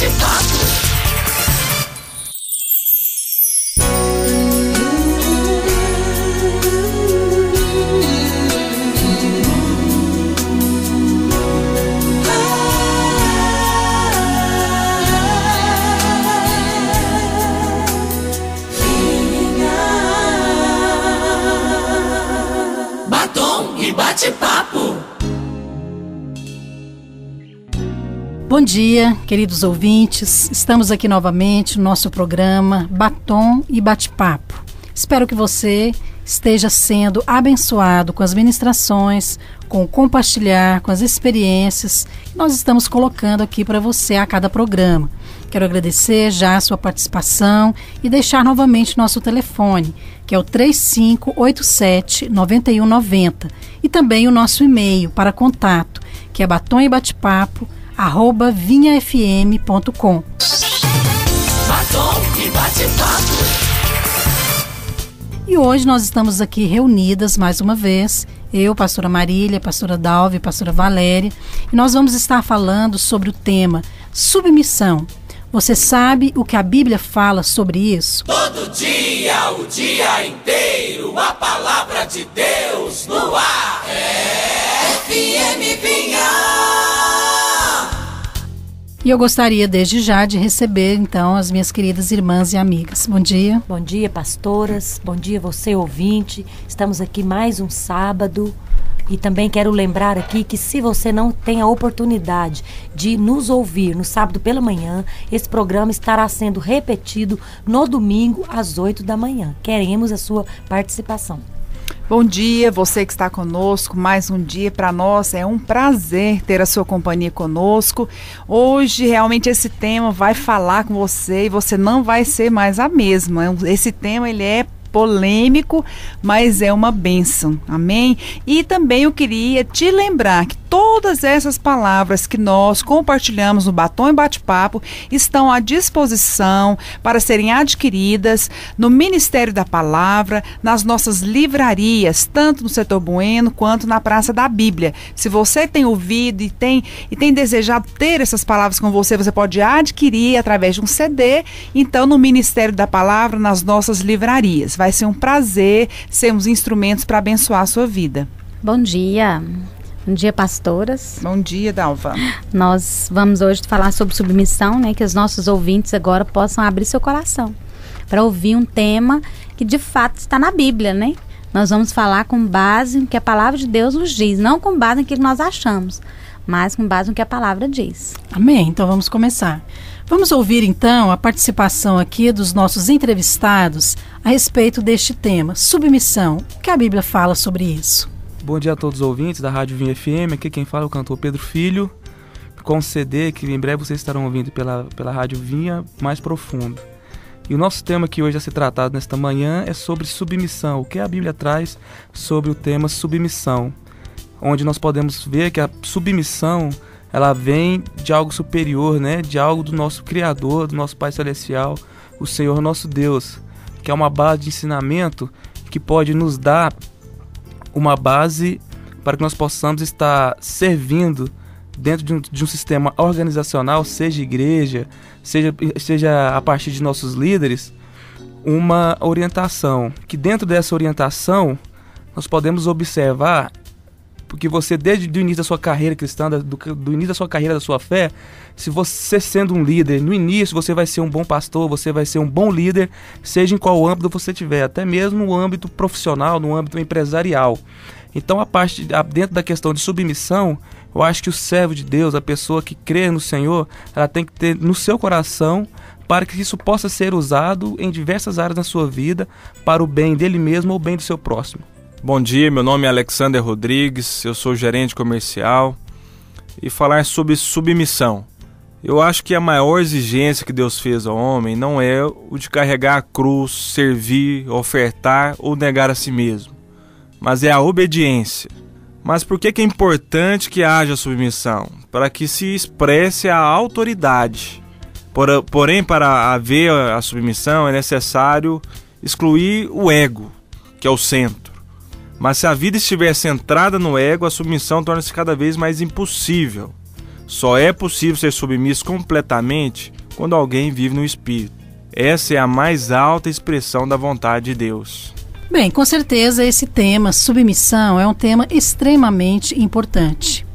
bate-papo. Bate-papo. Bom dia, queridos ouvintes. Estamos aqui novamente no nosso programa Batom e Bate-papo. Espero que você esteja sendo abençoado com as ministrações, com o compartilhar, com as experiências que nós estamos colocando aqui para você a cada programa. Quero agradecer já a sua participação e deixar novamente nosso telefone, que é o 3587-9190, e também o nosso e-mail para contato, que é batombate-papo@vinhafm.com. Batom e bate-papo. E hoje nós estamos aqui reunidas mais uma vez, eu, pastora Marília, pastora Dalva e pastora Valéria, e nós vamos estar falando sobre o tema submissão. Você sabe o que a Bíblia fala sobre isso? Todo dia, o dia inteiro, a palavra de Deus no ar. FM Vinha. E eu gostaria desde já de receber então as minhas queridas irmãs e amigas. Bom dia. Bom dia, pastoras. Bom dia, você ouvinte. Estamos aqui mais um sábado. E também quero lembrar aqui que se você não tem a oportunidade de nos ouvir no sábado pela manhã, esse programa estará sendo repetido no domingo às 8 da manhã. Queremos a sua participação. Bom dia, você que está conosco, mais um dia para nós, é um prazer ter a sua companhia conosco. Hoje realmente esse tema vai falar com você e você não vai ser mais a mesma. Esse tema ele é polêmico, mas é uma bênção, amém? E também eu queria te lembrar que todas essas palavras que nós compartilhamos no Batom e Bate-papo estão à disposição para serem adquiridas no Ministério da Palavra, nas nossas livrarias, tanto no Setor Bueno quanto na Praça da Bíblia. Se você tem ouvido e tem desejado ter essas palavras com você, você pode adquirir através de um CD, então no Ministério da Palavra, nas nossas livrarias. Vai ser um prazer sermos instrumentos para abençoar a sua vida. Bom dia. Bom dia, pastoras. Bom dia, Dalva. Nós vamos hoje falar sobre submissão, né? Que os nossos ouvintes agora possam abrir seu coração para ouvir um tema que de fato está na Bíblia, né? Nós vamos falar com base no que a palavra de Deus nos diz, não com base no que nós achamos, mas com base no que a palavra diz. Amém? Então vamos começar. Vamos ouvir então a participação aqui dos nossos entrevistados a respeito deste tema, submissão. O que a Bíblia fala sobre isso? Bom dia a todos os ouvintes da Rádio Vinha FM, aqui quem fala é o cantor Pedro Filho, com um CD que em breve vocês estarão ouvindo pela Rádio Vinha mais profundo. E o nosso tema que hoje a ser tratado nesta manhã é sobre submissão, o que a Bíblia traz sobre o tema submissão, onde nós podemos ver que a submissão ela vem de algo superior, né? De algo do nosso Criador, do nosso Pai Celestial, o Senhor nosso Deus, que é uma base de ensinamento que pode nos dar uma base para que nós possamos estar servindo dentro de um sistema organizacional, seja igreja, seja a partir de nossos líderes, uma orientação, que dentro dessa orientação nós podemos observar, porque você desde o início da sua carreira cristã, do início da sua carreira, da sua fé, se você sendo um líder, no início você vai ser um bom pastor, você vai ser um bom líder, seja em qual âmbito você estiver, até mesmo no âmbito profissional, no âmbito empresarial. Então dentro da questão de submissão, eu acho que o servo de Deus, a pessoa que crê no Senhor, ela tem que ter no seu coração para que isso possa ser usado em diversas áreas da sua vida, para o bem dele mesmo ou o bem do seu próximo. Bom dia, meu nome é Alexander Rodrigues, eu sou gerente comercial e falar sobre submissão. Eu acho que a maior exigência que Deus fez ao homem não é o de carregar a cruz, servir, ofertar ou negar a si mesmo, mas é a obediência. Mas por que é importante que haja submissão? Para que se expresse a autoridade. Porém, para haver a submissão é necessário excluir o ego, que é o centro. Mas se a vida estiver centrada no ego, a submissão torna-se cada vez mais impossível. Só é possível ser submisso completamente quando alguém vive no Espírito. Essa é a mais alta expressão da vontade de Deus. Bem, com certeza esse tema, submissão, é um tema extremamente importante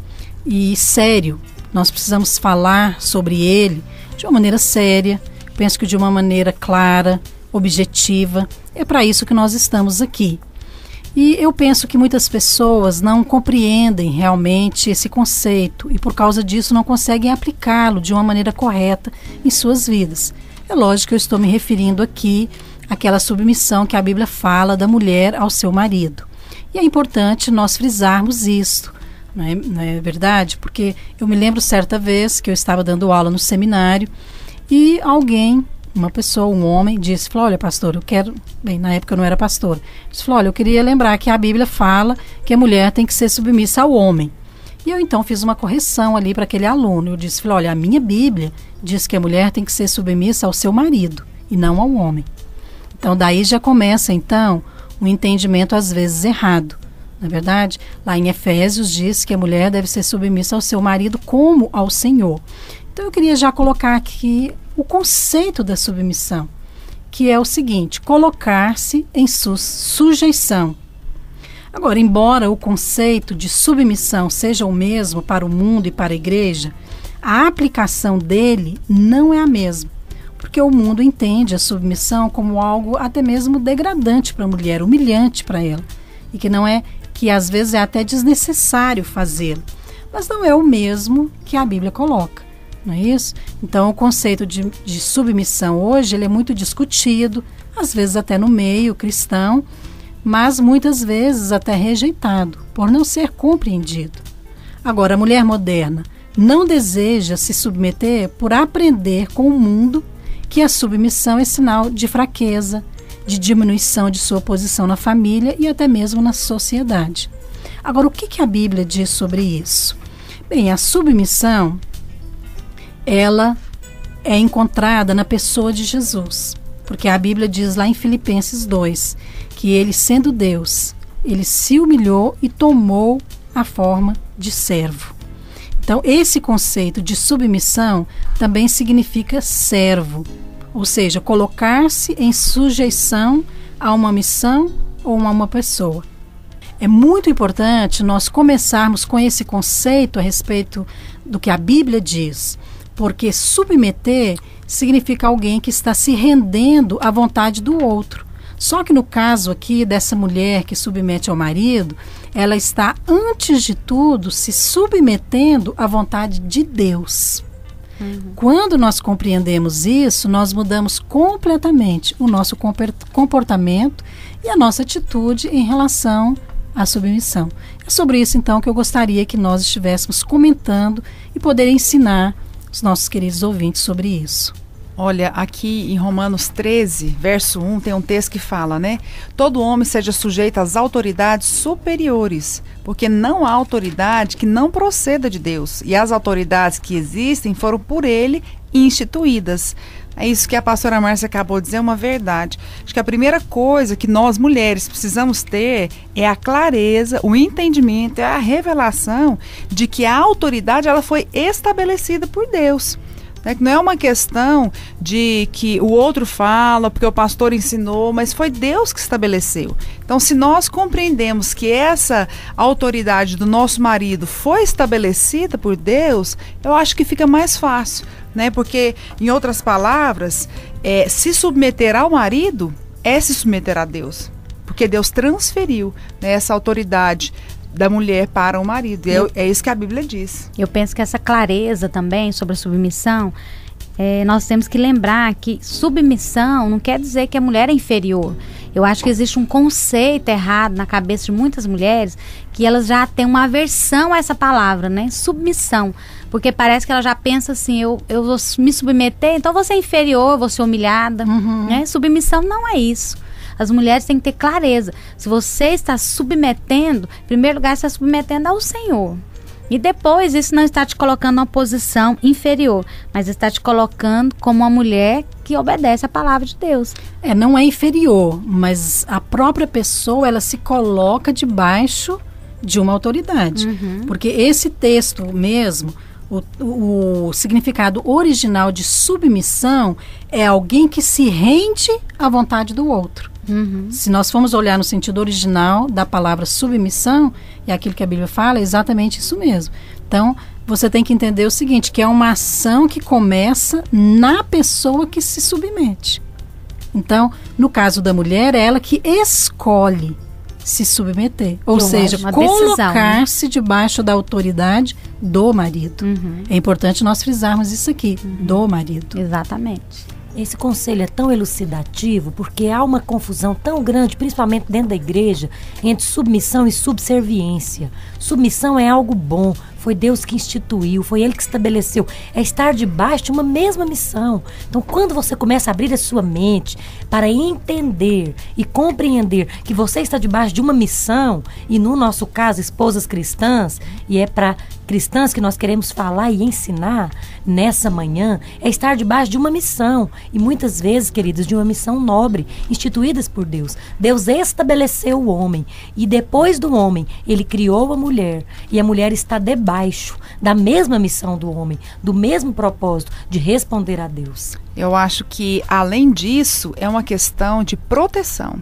e sério. Nós precisamos falar sobre ele de uma maneira séria, penso que de uma maneira clara, objetiva. É para isso que nós estamos aqui. E eu penso que muitas pessoas não compreendem realmente esse conceito e por causa disso não conseguem aplicá-lo de uma maneira correta em suas vidas. É lógico que eu estou me referindo aqui àquela submissão que a Bíblia fala da mulher ao seu marido. E é importante nós frisarmos isso, não é verdade? Porque eu me lembro certa vez que eu estava dando aula no seminário e alguém, uma pessoa, um homem, disse, falou, olha pastor, eu quero, bem, na época eu não era pastor, disse, falou, olha, eu queria lembrar que a Bíblia fala que a mulher tem que ser submissa ao homem. E eu então fiz uma correção ali para aquele aluno, eu disse, falou, olha, a minha Bíblia diz que a mulher tem que ser submissa ao seu marido e não ao homem. Então daí já começa então um entendimento às vezes errado, não é verdade? Lá em Efésios diz que a mulher deve ser submissa ao seu marido como ao Senhor. Então eu queria já colocar aqui o conceito da submissão, que é o seguinte, colocar-se em sujeição. Agora, embora o conceito de submissão seja o mesmo para o mundo e para a igreja, a aplicação dele não é a mesma, porque o mundo entende a submissão como algo até mesmo degradante para a mulher, humilhante para ela, e que às vezes é até desnecessário fazê-lo, mas não é o mesmo que a Bíblia coloca. Não é isso? Então o conceito de submissão hoje ele é muito discutido, às vezes até no meio cristão, mas muitas vezes até rejeitado, por não ser compreendido. Agora, a mulher moderna não deseja se submeter por aprender com o mundo que a submissão é sinal de fraqueza, de diminuição de sua posição na família e até mesmo na sociedade. Agora, o que a Bíblia diz sobre isso? Bem, a submissão ela é encontrada na pessoa de Jesus, porque a Bíblia diz lá em Filipenses 2, que ele, sendo Deus, ele se humilhou e tomou a forma de servo. Então, esse conceito de submissão também significa servo, ou seja, colocar-se em sujeição a uma missão ou a uma pessoa. É muito importante nós começarmos com esse conceito a respeito do que a Bíblia diz, porque submeter significa alguém que está se rendendo à vontade do outro. Só que no caso aqui dessa mulher que submete ao marido, ela está, antes de tudo, se submetendo à vontade de Deus. Quando nós compreendemos isso, nós mudamos completamente o nosso comportamento e a nossa atitude em relação à submissão. É sobre isso, então, que eu gostaria que nós estivéssemos comentando e poder ensinar os nossos queridos ouvintes sobre isso. Olha, aqui em Romanos 13, verso 1, tem um texto que fala, né? Todo homem seja sujeito às autoridades superiores, porque não há autoridade que não proceda de Deus, e as autoridades que existem foram por ele instituídas. É isso que a pastora Márcia acabou de dizer, é uma verdade. Acho que a primeira coisa que nós mulheres precisamos ter é a clareza, o entendimento, é a revelação de que a autoridade ela foi estabelecida por Deus. Não é uma questão de que o outro fala, porque o pastor ensinou, mas foi Deus que estabeleceu. Então, se nós compreendemos que essa autoridade do nosso marido foi estabelecida por Deus, eu acho que fica mais fácil, né? Porque, em outras palavras, se submeter ao marido é se submeter a Deus, porque Deus transferiu, né, essa autoridade da mulher para o marido. É isso que a Bíblia diz. Eu penso que essa clareza também sobre a submissão, nós temos que lembrar que submissão não quer dizer que a mulher é inferior. Eu acho que existe um conceito errado na cabeça de muitas mulheres, que elas já têm uma aversão a essa palavra, né? Submissão. Porque parece que ela já pensa assim, eu vou me submeter, então eu vou ser inferior, eu vou ser humilhada. Né? Submissão não é isso. As mulheres têm que ter clareza. Se você está submetendo, em primeiro lugar, você está submetendo ao Senhor. E depois, isso não está te colocando numa posição inferior, mas está te colocando como uma mulher que obedece à palavra de Deus. Não é inferior, mas a própria pessoa, ela se coloca debaixo de uma autoridade. Porque esse texto mesmo, O significado original de submissão é alguém que se rende à vontade do outro. Se nós formos olhar no sentido original da palavra submissão, é aquilo que a Bíblia fala, é exatamente isso mesmo. Então, você tem que entender o seguinte, que é uma ação que começa na pessoa que se submete. Então, no caso da mulher, é ela que escolhe se submeter, ou seja, colocar-se debaixo da autoridade do marido. É importante nós frisarmos isso aqui, do marido. Exatamente. Esse conselho é tão elucidativo porque há uma confusão tão grande, principalmente dentro da igreja, entre submissão e subserviência. Submissão é algo bom, foi Deus que instituiu, foi Ele que estabeleceu. É estar debaixo de uma mesma missão. Então, quando você começa a abrir a sua mente para entender e compreender que você está debaixo de uma missão, e no nosso caso, esposas cristãs, e é para cristãs que nós queremos falar e ensinar nessa manhã, é estar debaixo de uma missão. E muitas vezes, queridos, de uma missão nobre, instituídas por Deus. Deus estabeleceu o homem, e depois do homem, Ele criou a mulher, e a mulher está debaixo da mesma missão do homem, do mesmo propósito de responder a Deus. Eu acho que, além disso, é uma questão de proteção.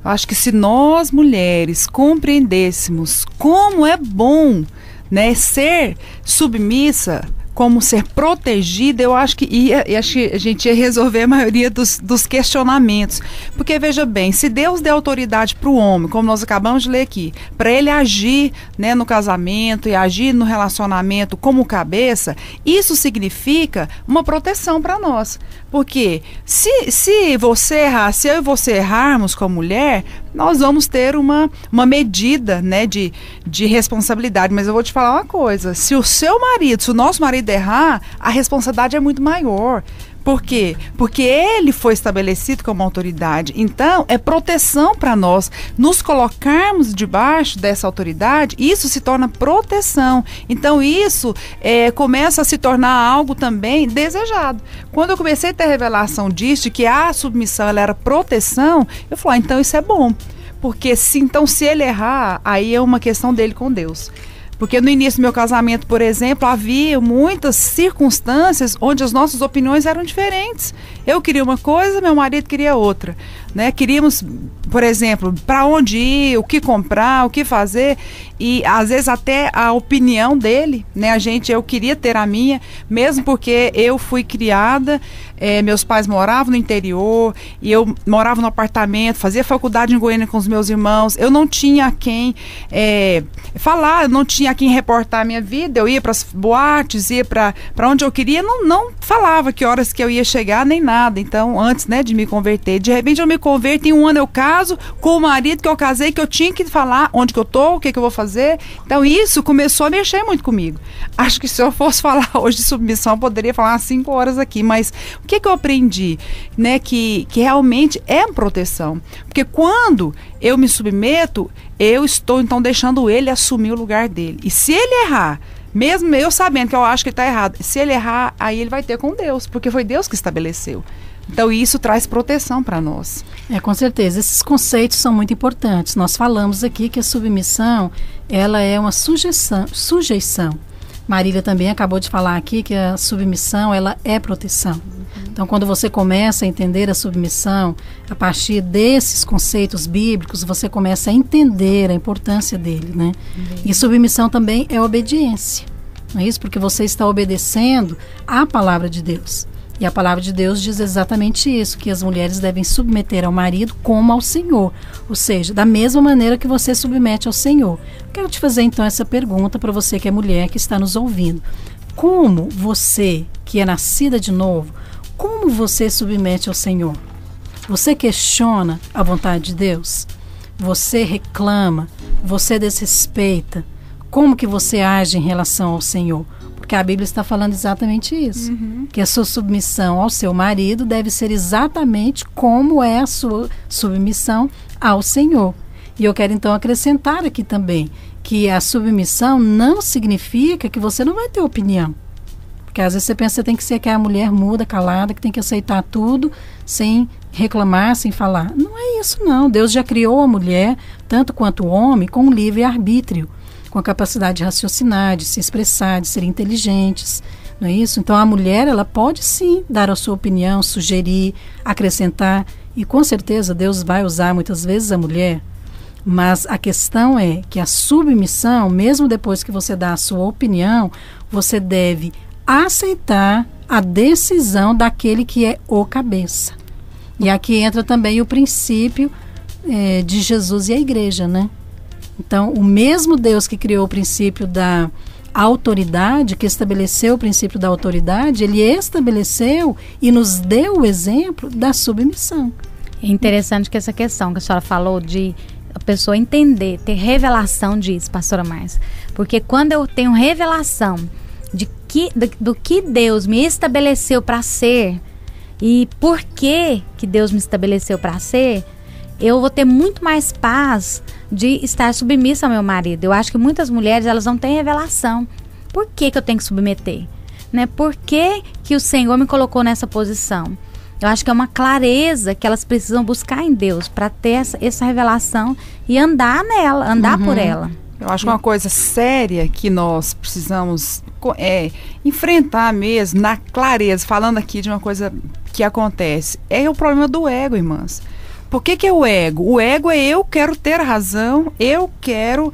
Eu acho que se nós, mulheres, compreendêssemos como é bom, né, ser submissa, como ser protegida, eu acho que a gente ia resolver a maioria dos questionamentos. Porque, veja bem, se Deus der autoridade para o homem, como nós acabamos de ler aqui, para ele agir, né, no casamento e agir no relacionamento como cabeça, isso significa uma proteção para nós. Porque se você errar, se eu e você errarmos como mulher, nós vamos ter uma medida, né, de responsabilidade. Mas eu vou te falar uma coisa, se o seu marido, se o nosso marido errar, a responsabilidade é muito maior. Por quê? Porque ele foi estabelecido como autoridade. Então, é proteção para nós. Nos colocarmos debaixo dessa autoridade, isso se torna proteção. Então, isso começa a se tornar algo também desejado. Quando eu comecei a ter a revelação disso, de que a submissão ela era proteção, eu falei, então isso é bom. Porque se ele errar, aí é uma questão dele com Deus. Porque no início do meu casamento, por exemplo, havia muitas circunstâncias onde as nossas opiniões eram diferentes. Eu queria uma coisa, meu marido queria outra, né? Queríamos, por exemplo, para onde ir, o que comprar, o que fazer, e às vezes até a opinião dele, né? Eu queria ter a minha, mesmo porque eu fui criada, meus pais moravam no interior, e eu morava no apartamento, fazia faculdade em Goiânia com os meus irmãos, eu não tinha a quem falar, eu não tinha a quem reportar a minha vida, eu ia para as boates, ia para onde eu queria, não falava que horas que eu ia chegar, nem nada. Então, antes, né, de me converter, de repente eu me converto, em um ano eu caso com o marido que eu casei, que eu tinha que falar onde que eu tô, o que que eu vou fazer. Então, isso começou a mexer muito comigo. Acho que se eu fosse falar hoje de submissão, eu poderia falar umas 5 horas aqui, mas o que que eu aprendi? Né, que realmente é proteção. Porque quando eu me submeto, eu estou então deixando ele assumir o lugar dele. E se ele errar, mesmo eu sabendo que eu acho que ele está errado, se ele errar, aí ele vai ter com Deus, porque foi Deus que estabeleceu. Então isso traz proteção para nós. Com certeza, esses conceitos são muito importantes. Nós falamos aqui que a submissão, ela é uma sujeição. Marília também acabou de falar aqui que a submissão, ela é proteção. Então, quando você começa a entender a submissão, a partir desses conceitos bíblicos, você começa a entender a importância dele, né? E submissão também é obediência, não é isso? Porque você está obedecendo à palavra de Deus. E a palavra de Deus diz exatamente isso, que as mulheres devem submeter ao marido como ao Senhor. Ou seja, da mesma maneira que você submete ao Senhor. Quero te fazer então essa pergunta para você que é mulher, que está nos ouvindo. Como você, que é nascida de novo, como você submete ao Senhor? Você questiona a vontade de Deus? Você reclama? Você desrespeita? Como que você age em relação ao Senhor? Porque a Bíblia está falando exatamente isso. Que a sua submissão ao seu marido deve ser exatamente como é a sua submissão ao Senhor. E eu quero então acrescentar aqui também que a submissão não significa que você não vai ter opinião. Porque às vezes você pensa que você tem que ser aquela mulher muda, calada, que tem que aceitar tudo sem reclamar, sem falar. Não é isso não. Deus já criou a mulher, tanto quanto o homem, com livre-arbítrio. com a capacidade de raciocinar, de se expressar, de ser inteligentes, não é isso? Então a mulher, ela pode sim dar a sua opinião, sugerir, acrescentar, e com certeza Deus vai usar muitas vezes a mulher, mas a questão é que a submissão, mesmo depois que você dá a sua opinião, você deve aceitar a decisão daquele que é o cabeça. E aqui entra também o princípio de Jesus e a igreja, né? Então, o mesmo Deus que criou o princípio da autoridade, que estabeleceu o princípio da autoridade, ele estabeleceu e nos deu o exemplo da submissão. É interessante que essa questão que a senhora falou de a pessoa entender, ter revelação disso, pastora Márcia. Porque quando eu tenho revelação do que Deus me estabeleceu para ser e por que Deus me estabeleceu para ser, eu vou ter muito mais paz de estar submissa ao meu marido. Eu acho que muitas mulheres, elas não têm revelação. Por que eu tenho que submeter? Né? Por que o Senhor me colocou nessa posição? Eu acho que é uma clareza que elas precisam buscar em Deus para ter essa revelação e andar nela, andar por ela. Eu acho que uma coisa séria que nós precisamos enfrentar mesmo, na clareza, falando aqui de uma coisa que acontece, é o problema do ego, irmãs. Por que é o ego? O ego é eu quero ter razão, eu quero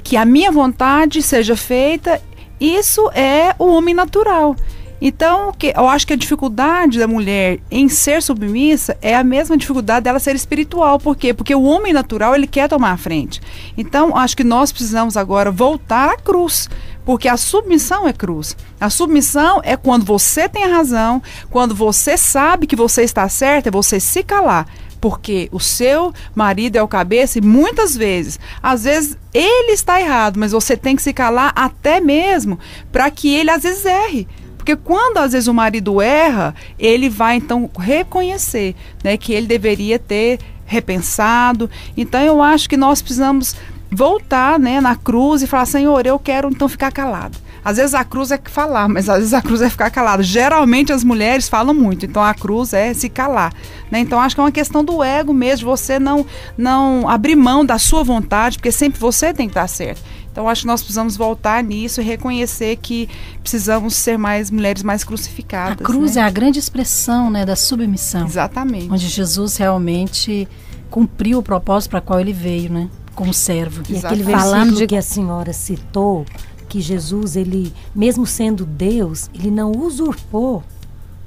que a minha vontade seja feita. Isso é o homem natural. Então, eu acho que a dificuldade da mulher em ser submissa é a mesma dificuldade dela ser espiritual. Por quê? Porque o homem natural, ele quer tomar a frente. Então, acho que nós precisamos agora voltar à cruz, porque a submissão é cruz. A submissão é quando você tem a razão, quando você sabe que você está certo, é você se calar. Porque o seu marido é o cabeça e muitas vezes, às vezes ele está errado, mas você tem que se calar até mesmo para que ele às vezes erre. Porque quando às vezes o marido erra, ele vai então reconhecer, né, que ele deveria ter repensado. Então eu acho que nós precisamos voltar, né, na cruz e falar: Senhor, eu quero então ficar calado. Às vezes a cruz é falar, mas às vezes a cruz é ficar calado. Geralmente as mulheres falam muito, então a cruz é se calar, né? Então acho que é uma questão do ego mesmo, de você não abrir mão da sua vontade, porque sempre você tem que estar certo. Então acho que nós precisamos voltar nisso e reconhecer que precisamos ser mulheres mais crucificadas. A cruz, né? É a grande expressão, né, da submissão. Exatamente. Onde Jesus realmente cumpriu o propósito para qual ele veio, né? Como servo. E aquele versículo que a senhora citou, que Jesus, ele, mesmo sendo Deus, ele não usurpou,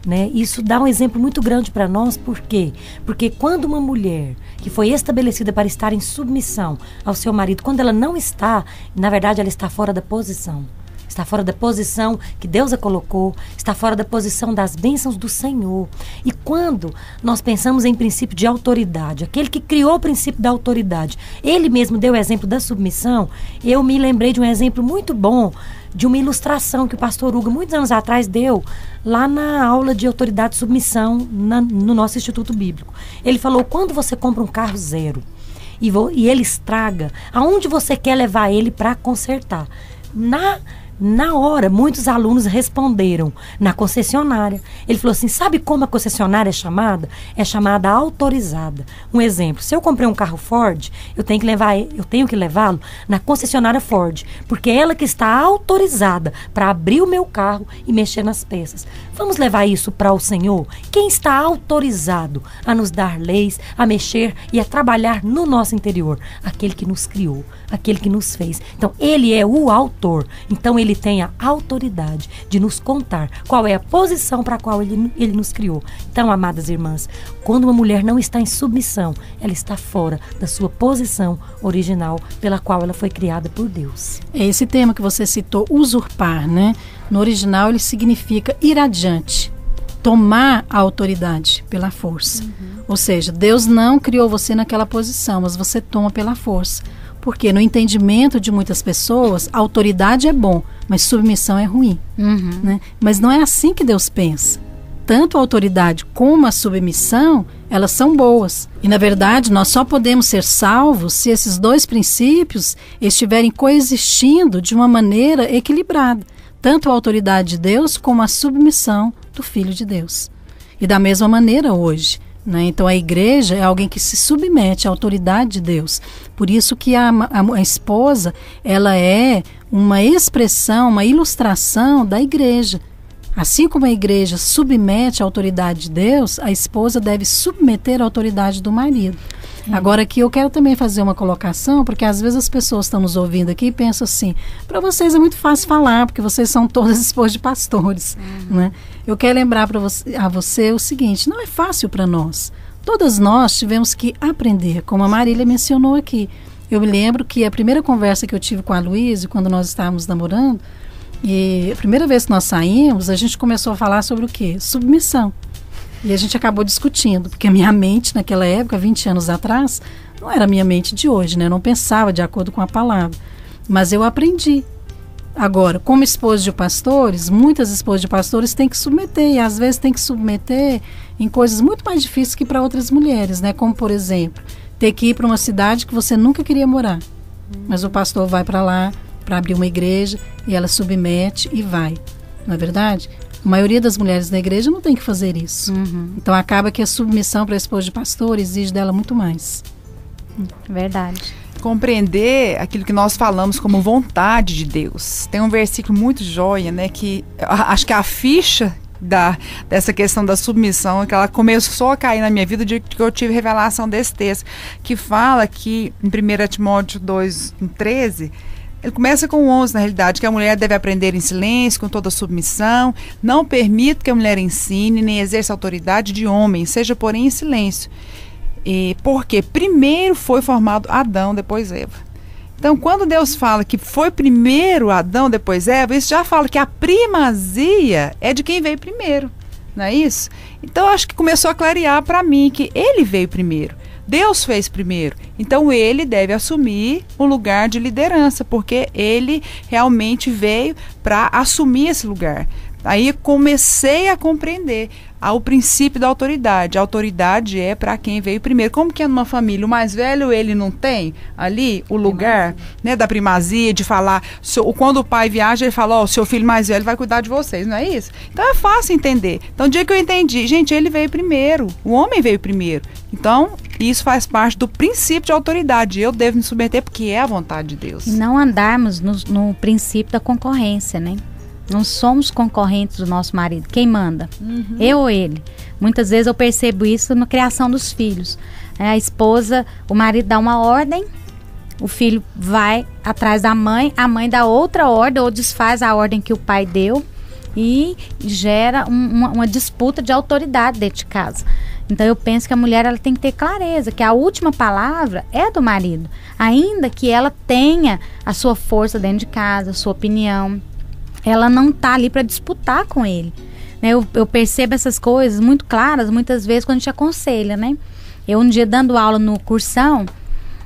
né? Isso dá um exemplo muito grande para nós. Por quê? Porque quando uma mulher que foi estabelecida para estar em submissão ao seu marido, quando ela não está, na verdade ela está fora da posição. Está fora da posição que Deus a colocou, está fora da posição das bênçãos do Senhor. E quando nós pensamos em princípio de autoridade, aquele que criou o princípio da autoridade, ele mesmo deu o exemplo da submissão, eu me lembrei de um exemplo muito bom, de uma ilustração que o pastor Hugo, muitos anos atrás, deu lá na aula de autoridade e submissão no nosso Instituto Bíblico. Ele falou: quando você compra um carro zero e ele estraga, aonde você quer levar ele para consertar? Na hora, muitos alunos responderam: na concessionária. Ele falou assim: sabe como a concessionária é chamada? É chamada autorizada. Um exemplo: se eu comprei um carro Ford, eu tenho que levá-lo na concessionária Ford, porque é ela que está autorizada para abrir o meu carro e mexer nas peças. Vamos levar isso para o Senhor? Quem está autorizado a nos dar leis, a mexer e a trabalhar no nosso interior? Aquele que nos criou, aquele que nos fez. Então, ele é o autor. Então, ele tem a autoridade de nos contar qual é a posição para a qual ele nos criou. Então, amadas irmãs, quando uma mulher não está em submissão, ela está fora da sua posição original pela qual ela foi criada por Deus. Esse termo que você citou, usurpar, né? No original ele significa ir adiante, tomar a autoridade pela força. Ou seja, Deus não criou você naquela posição, mas você toma pela força. Porque no entendimento de muitas pessoas, a autoridade é bom, mas submissão é ruim. Né? Mas não é assim que Deus pensa. Tanto a autoridade como a submissão, elas são boas. E na verdade, nós só podemos ser salvos se esses dois princípios estiverem coexistindo de uma maneira equilibrada. Tanto a autoridade de Deus como a submissão do Filho de Deus. E da mesma maneira hoje, né? Então a igreja é alguém que se submete à autoridade de Deus. Por isso que a esposa, ela é uma expressão, uma ilustração da igreja. Assim como a igreja submete à autoridade de Deus, a esposa deve submeter à autoridade do marido. Agora aqui eu quero também fazer uma colocação, porque às vezes as pessoas estão nos ouvindo aqui e pensam assim, para vocês é muito fácil falar, porque vocês são todas esposas de pastores, né? Eu quero lembrar a você o seguinte, não é fácil para nós. Todas nós tivemos que aprender, como a Marília mencionou aqui. Eu me lembro que a primeira conversa que eu tive com a Luísa, quando nós estávamos namorando, e a primeira vez que nós saímos, a gente começou a falar sobre o quê? Submissão. E a gente acabou discutindo, porque a minha mente naquela época, 20 anos atrás, não era a minha mente de hoje, né? Eu não pensava de acordo com a palavra. Mas eu aprendi. Agora, como esposa de pastores, muitas esposas de pastores têm que submeter, e às vezes têm que submeter em coisas muito mais difíceis que para outras mulheres, né? Como, por exemplo, ter que ir para uma cidade que você nunca queria morar. Mas o pastor vai para lá para abrir uma igreja e ela submete e vai. Não é verdade? A maioria das mulheres da igreja não tem que fazer isso. Então acaba que a submissão para a esposa de pastor exige dela muito mais. Verdade. Compreender aquilo que nós falamos como vontade de Deus. Tem um versículo muito joia, né? Que acho que a ficha dessa questão da submissão é que ela começou a cair na minha vida de que eu tive revelação desse texto, que fala que em 1 Timóteo 2:13, ele começa com 11, na realidade, que a mulher deve aprender em silêncio, com toda submissão, não permita que a mulher ensine, nem exerça autoridade de homem, seja porém em silêncio. Porque primeiro foi formado Adão, depois Eva. Então, quando Deus fala que foi primeiro Adão, depois Eva, isso já fala que a primazia é de quem veio primeiro, não é isso? Então, acho que começou a clarear para mim que ele veio primeiro. Deus fez primeiro, então ele deve assumir o lugar de liderança, porque ele realmente veio para assumir esse lugar. Aí comecei a compreender o princípio da autoridade. A autoridade é para quem veio primeiro. Como que é numa família? O mais velho, ele não tem ali o lugar, né, da primazia, de falar. Quando o pai viaja, ele fala, o seu filho mais velho vai cuidar de vocês, não é isso? Então é fácil entender. Então, o dia que eu entendi, gente, ele veio primeiro, o homem veio primeiro. Então, isso faz parte do princípio de autoridade. Eu devo me submeter porque é a vontade de Deus. E não andarmos no princípio da concorrência, né? Não somos concorrentes do nosso marido. Quem manda? Eu ou ele? Muitas vezes eu percebo isso na criação dos filhos. A esposa, o marido dá uma ordem, o filho vai atrás da mãe, a mãe dá outra ordem ou desfaz a ordem que o pai deu e gera uma disputa de autoridade dentro de casa. Então eu penso que a mulher ela tem que ter clareza, que a última palavra é do marido, ainda que ela tenha a sua força dentro de casa, a sua opinião. Ela não está ali para disputar com ele, né? Eu percebo essas coisas muito claras, muitas vezes, quando a gente aconselha, né? Eu um dia dando aula no cursão,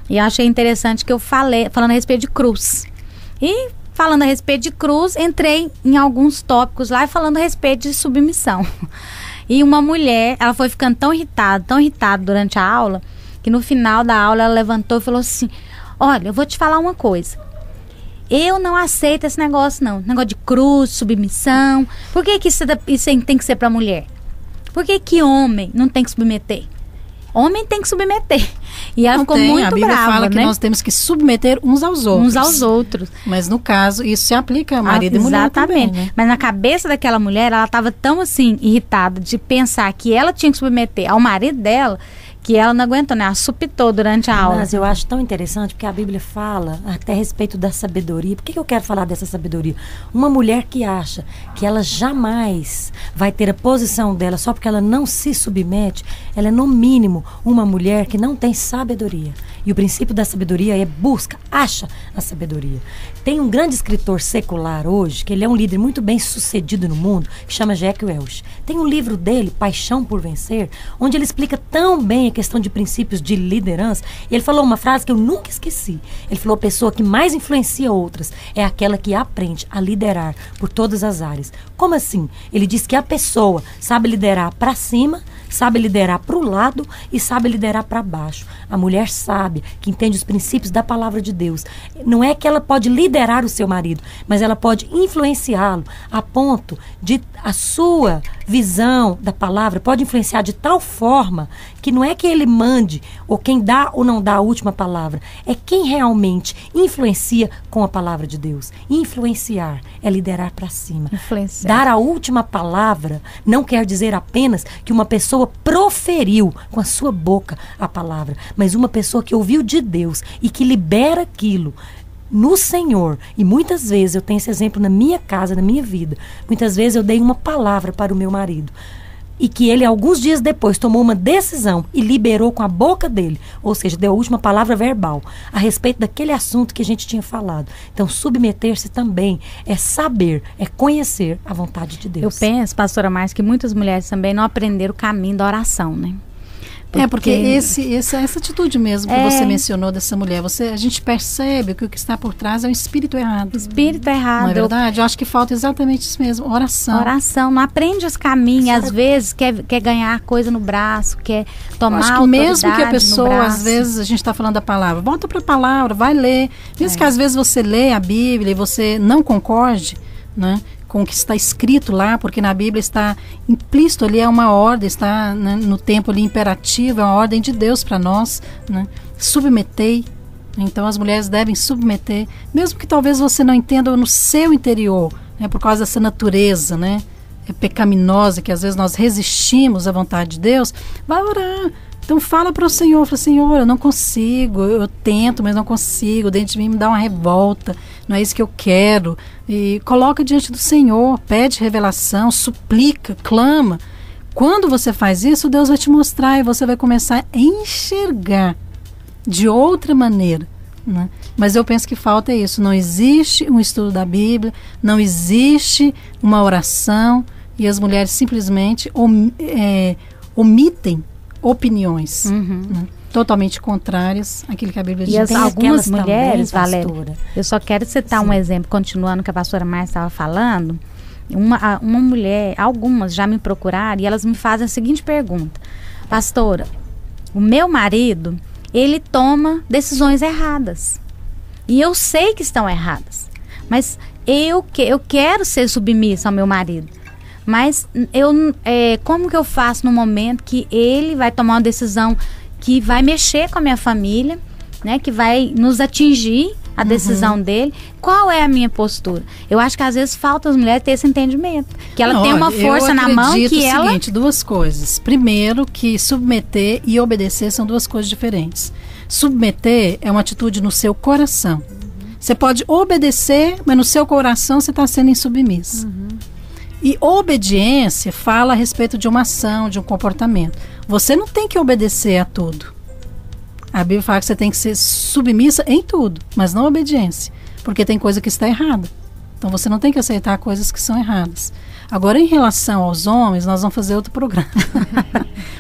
e achei interessante que eu falando a respeito de cruz. E falando a respeito de cruz, entrei em alguns tópicos lá, falando a respeito de submissão. E uma mulher, ela foi ficando tão irritada durante a aula, que no final da aula ela levantou e falou assim, olha, eu vou te falar uma coisa. Eu não aceito esse negócio, não. Negócio de cruz, submissão. Por que isso tem que ser para mulher? Por que homem não tem que submeter? Homem tem que submeter. E ela ficou muito brava, a Bíblia fala que nós temos que submeter uns aos outros. Uns aos outros. Mas no caso, isso se aplica a marido e mulher também, né? Mas na cabeça daquela mulher, ela estava tão assim, irritada de pensar que ela tinha que submeter ao marido dela, que ela não aguentou, né? Ela supitou durante a aula. Mas eu acho tão interessante, porque a Bíblia fala até a respeito da sabedoria. Por que eu quero falar dessa sabedoria? Uma mulher que acha que ela jamais vai ter a posição dela só porque ela não se submete, ela é no mínimo uma mulher que não tem sabedoria. E o princípio da sabedoria é busca, acha a sabedoria. Tem um grande escritor secular hoje, que ele é um líder muito bem sucedido no mundo, que chama Jack Welch. Tem um livro dele, Paixão por Vencer, onde ele explica tão bem a questão de princípios de liderança. E ele falou uma frase que eu nunca esqueci. Ele falou, a pessoa que mais influencia outras é aquela que aprende a liderar por todas as áreas. Como assim? Ele diz que a pessoa sabe liderar para cima, sabe liderar para o lado e sabe liderar para baixo. A mulher sábia, que entende os princípios da palavra de Deus, não é que ela pode liderar o seu marido, mas ela pode influenciá-lo a ponto de a sua visão da palavra pode influenciar de tal forma que não é que ele mande, ou quem dá ou não dá a última palavra, é quem realmente influencia com a palavra de Deus. Influenciar é liderar para cima. Dar a última palavra não quer dizer apenas que uma pessoa proferiu com a sua boca a palavra, mas uma pessoa que ouviu de Deus e que libera aquilo no Senhor. E muitas vezes, eu tenho esse exemplo na minha casa, na minha vida, muitas vezes eu dei uma palavra para o meu marido e que ele, alguns dias depois, tomou uma decisão e liberou com a boca dele, ou seja, deu a última palavra verbal a respeito daquele assunto que a gente tinha falado. Então, submeter-se também é saber, é conhecer a vontade de Deus. Eu penso, pastora Márcia, que muitas mulheres também não aprenderam o caminho da oração, né? Porque essa atitude mesmo que você mencionou dessa mulher, a gente percebe que o que está por trás é um espírito errado. Espírito errado. Não é verdade? Eu acho que falta exatamente isso mesmo, oração. Oração, não aprende os caminhos, às vezes quer ganhar coisa no braço, quer tomar autoridade. Mesmo que a pessoa, às vezes, a gente está falando da palavra, volta para a palavra, vai ler. Mesmo que às vezes você lê a Bíblia e você não concorde, né, com o que está escrito lá, porque na Bíblia está implícito ali, é uma ordem, está, né, no tempo ali imperativo, é uma ordem de Deus para nós, né? Submetei. Então as mulheres devem submeter, mesmo que talvez você não entenda no seu interior, né, por causa dessa natureza, né, pecaminosa, que às vezes nós resistimos à vontade de Deus, vai orar. Então fala para o Senhor, fala, Senhor, eu não consigo, eu tento, mas não consigo, dentro de mim me dá uma revolta, não é isso que eu quero. E coloca diante do Senhor, pede revelação, suplica, clama. Quando você faz isso, Deus vai te mostrar e você vai começar a enxergar de outra maneira, né? Mas eu penso que falta isso, não existe um estudo da Bíblia, não existe uma oração e as mulheres simplesmente omitem opiniões, né, totalmente contrárias àquilo que a Bíblia diz. E algumas mulheres, também, Valéria, eu só quero citar um exemplo, continuando o que a pastora Márcia estava falando. Uma mulher, algumas já me procuraram e elas me fazem a seguinte pergunta: pastora, o meu marido, ele toma decisões erradas e eu sei que estão erradas, mas eu quero ser submissa ao meu marido. Mas como que eu faço no momento que ele vai tomar uma decisão que vai mexer com a minha família, né, que vai nos atingir a decisão dele? Qual é a minha postura? Eu acho que às vezes falta as mulheres ter esse entendimento, que ela tem uma força na mão que ela... seguinte, duas coisas. Primeiro, que submeter e obedecer são duas coisas diferentes. Submeter é uma atitude no seu coração. Você pode obedecer, mas no seu coração você está sendo insubmissa. E obediência fala a respeito de uma ação, de um comportamento. Você não tem que obedecer a tudo. A Bíblia fala que você tem que ser submissa em tudo, mas não obediência, porque tem coisa que está errada. Então você não tem que aceitar coisas que são erradas. Agora, em relação aos homens, nós vamos fazer outro programa.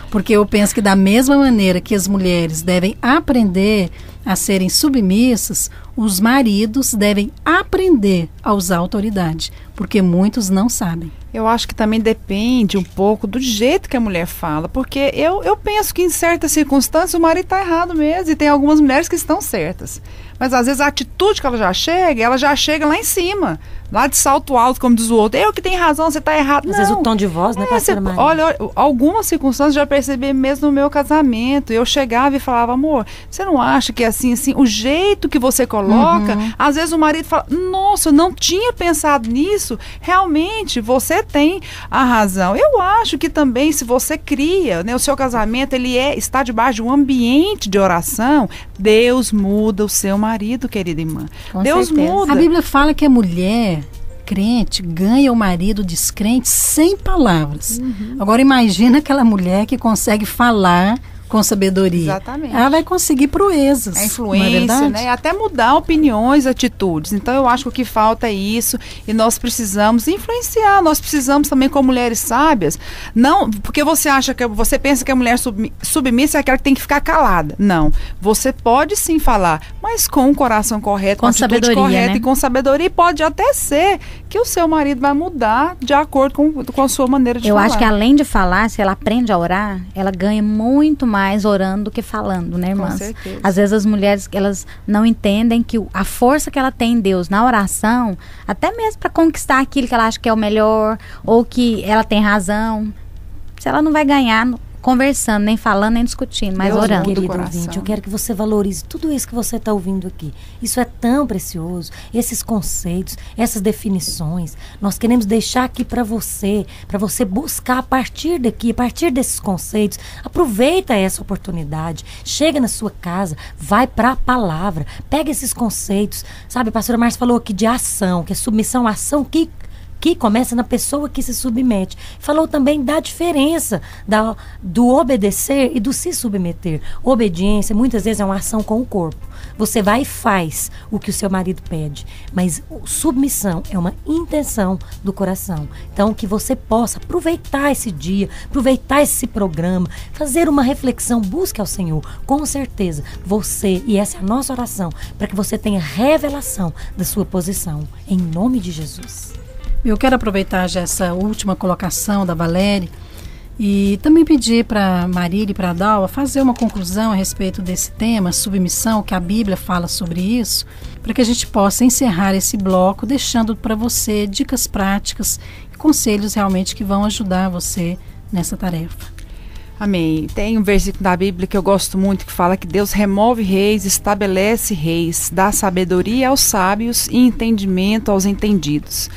Porque eu penso que da mesma maneira que as mulheres devem aprender a serem submissas, os maridos devem aprender a usar a autoridade, porque muitos não sabem. Eu acho que também depende um pouco do jeito que a mulher fala, porque eu penso que em certas circunstâncias o marido está errado mesmo, e tem algumas mulheres que estão certas. Mas às vezes a atitude que ela já chega lá em cima, lá de salto alto, como diz o outro. Eu que tenho razão, você está errado. Às vezes o tom de voz, né, pastora Maria? Olha, algumas circunstâncias eu já percebi mesmo no meu casamento. Eu chegava e falava, amor, você não acha que assim, o jeito que você coloca, às vezes o marido fala, nossa, eu não tinha pensado nisso, realmente, você tem a razão. Eu acho que também, se você cria, né, o seu casamento, ele está debaixo de um ambiente de oração, Deus muda o seu marido, querida irmã. Com Deus certeza. muda. A Bíblia fala que a mulher crente ganha o marido descrente sem palavras. Agora imagina aquela mulher que consegue falar com sabedoria. Exatamente. Ela vai conseguir proezas. A influência, né? Até mudar opiniões, atitudes. Então eu acho que o que falta é isso, e nós precisamos influenciar, nós precisamos também, como mulheres sábias, não, porque você pensa que a mulher submissa é aquela que tem que ficar calada. Não, você pode sim falar, mas com o coração correto, com a atitude correta, né? E com sabedoria, e pode até ser que o seu marido vai mudar de acordo com a sua maneira de falar. Eu acho que além de falar, se ela aprende a orar, ela ganha muito mais mais orando do que falando, né, irmãs? Com certeza. Às vezes as mulheres, elas não entendem que a força que ela tem em Deus na oração, até mesmo para conquistar aquilo que ela acha que é o melhor, ou que ela tem razão, se ela não vai ganhar conversando, nem falando, nem discutindo, mas Deus orando. muda o Querido coração. ouvinte, eu quero que você valorize tudo isso que você está ouvindo aqui. Isso é tão precioso, esses conceitos, essas definições. Nós queremos deixar aqui para você buscar a partir daqui, a partir desses conceitos. Aproveita essa oportunidade, chega na sua casa, vai para a palavra, pega esses conceitos. Sabe, a pastora Márcia falou aqui de ação, que é submissão à ação que começa na pessoa que se submete. Falou também da diferença do obedecer e do se submeter. Obediência, muitas vezes, é uma ação com o corpo. Você vai e faz o que o seu marido pede. Mas submissão é uma intenção do coração. Então, que você possa aproveitar esse dia, aproveitar esse programa, fazer uma reflexão, busque ao Senhor. Com certeza, você, e essa é a nossa oração, para que você tenha revelação da sua posição. Em nome de Jesus. Eu quero aproveitar já essa última colocação da Valéria e também pedir para Marília e para a Dalva fazer uma conclusão a respeito desse tema, submissão, que a Bíblia fala sobre isso, para que a gente possa encerrar esse bloco deixando para você dicas práticas e conselhos realmente que vão ajudar você nessa tarefa. Amém. Tem um versículo da Bíblia que eu gosto muito que fala que Deus remove reis, estabelece reis, dá sabedoria aos sábios e entendimento aos entendidos.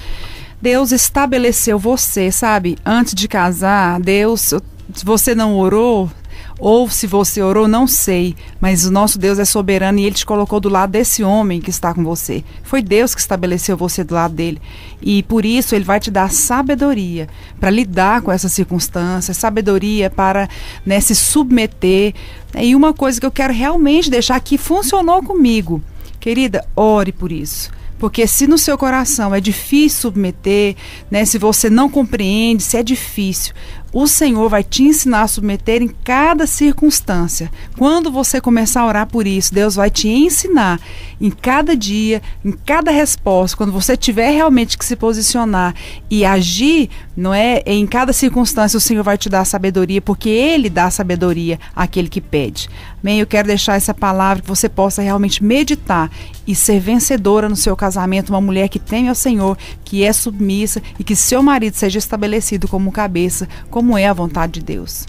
Deus estabeleceu você, sabe? Antes de casar, Deus, se você não orou, ou se você orou, não sei, mas o nosso Deus é soberano e Ele te colocou do lado desse homem que está com você. Foi Deus que estabeleceu você do lado dele. E por isso Ele vai te dar sabedoria para lidar com essas circunstâncias, sabedoria para, né, se submeter. E uma coisa que eu quero realmente deixar aqui, funcionou comigo. Querida, ore por isso. Porque se no seu coração é difícil submeter, né, se você não compreende, se é difícil, o Senhor vai te ensinar a submeter em cada circunstância. Quando você começar a orar por isso, Deus vai te ensinar em cada dia, em cada resposta, quando você tiver realmente que se posicionar e agir, não é, em cada circunstância, o Senhor vai te dar sabedoria, porque Ele dá sabedoria àquele que pede. Amém? Eu quero deixar essa palavra que você possa realmente meditar e ser vencedora no seu casamento, uma mulher que teme ao Senhor, que é submissa e que seu marido seja estabelecido como cabeça, como é a vontade de Deus.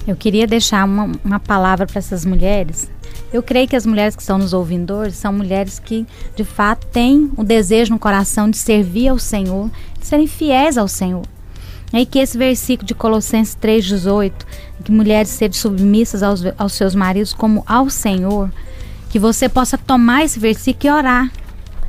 Eu queria deixar uma palavra para essas mulheres. Eu creio que as mulheres que estão nos ouvindo hoje são mulheres que, de fato, têm o desejo no coração de servir ao Senhor, de serem fiéis ao Senhor. E que esse versículo de Colossenses 3,18, que mulheres sejam submissas aos seus maridos como ao Senhor, que você possa tomar esse versículo e orar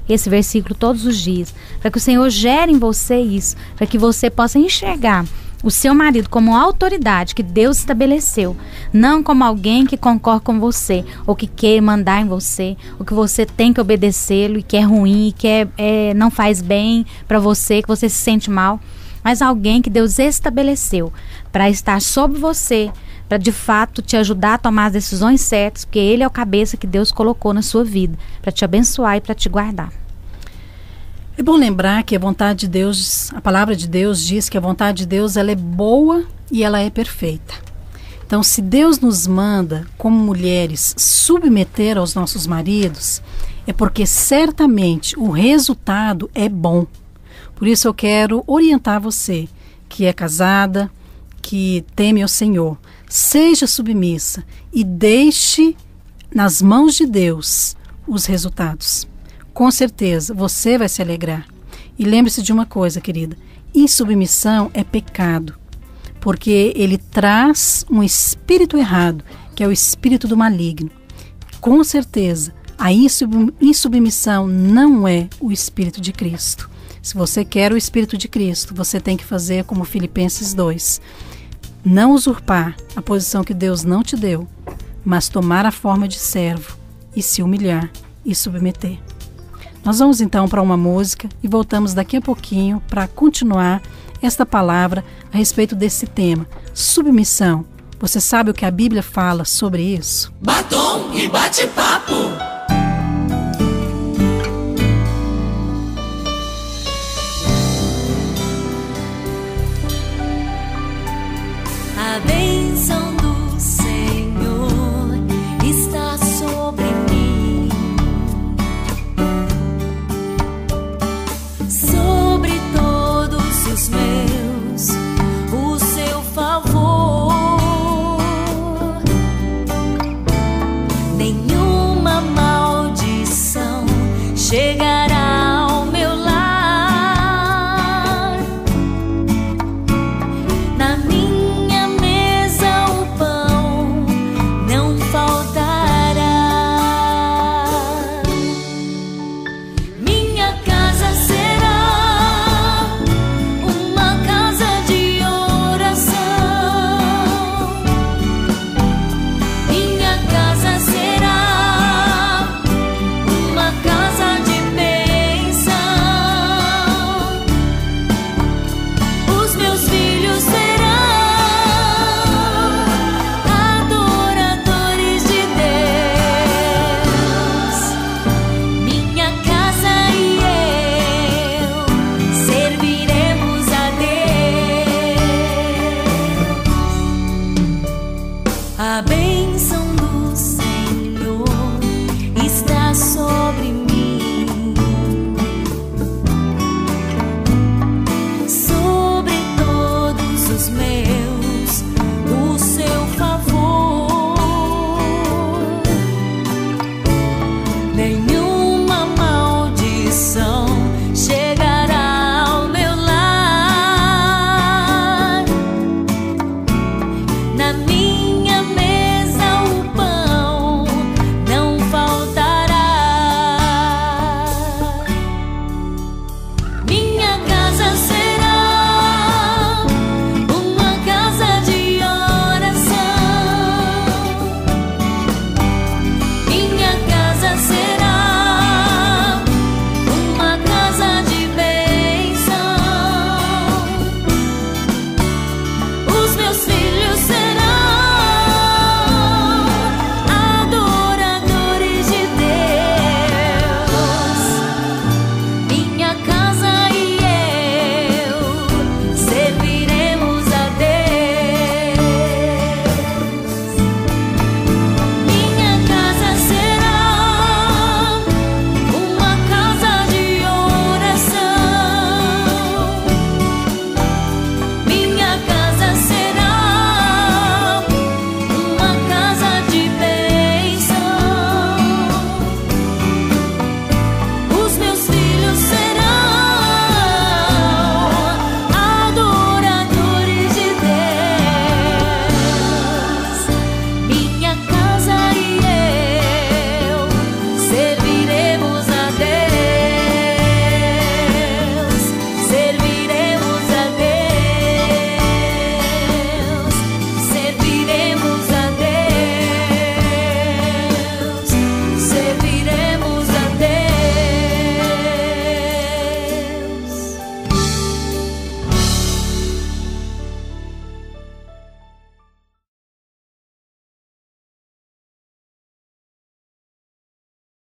esse versículo todos os dias, para que o Senhor gere em você isso, para que você possa enxergar o seu marido como autoridade que Deus estabeleceu, não como alguém que concorre com você, ou que quer mandar em você, ou que você tem que obedecê-lo e que é ruim, e que não faz bem para você, que você se sente mal, mas alguém que Deus estabeleceu para estar sobre você, para de fato te ajudar a tomar as decisões certas, porque Ele é o cabeça que Deus colocou na sua vida, para te abençoar e para te guardar. É bom lembrar que a vontade de Deus, a palavra de Deus diz que a vontade de Deus ela é boa e ela é perfeita. Então, se Deus nos manda, como mulheres, submeter aos nossos maridos, é porque certamente o resultado é bom. Por isso eu quero orientar você, que é casada, que teme ao Senhor, seja submissa e deixe nas mãos de Deus os resultados. Com certeza, você vai se alegrar. E lembre-se de uma coisa, querida, insubmissão é pecado, porque ele traz um espírito errado, que é o espírito do maligno. Com certeza, a insubmissão não é o espírito de Cristo. Se você quer o espírito de Cristo, você tem que fazer como Filipenses 2. Não usurpar a posição que Deus não te deu, mas tomar a forma de servo e se humilhar e submeter. Nós vamos então para uma música e voltamos daqui a pouquinho para continuar esta palavra a respeito desse tema, submissão. Você sabe o que a Bíblia fala sobre isso? Batom e bate-papo. A bênção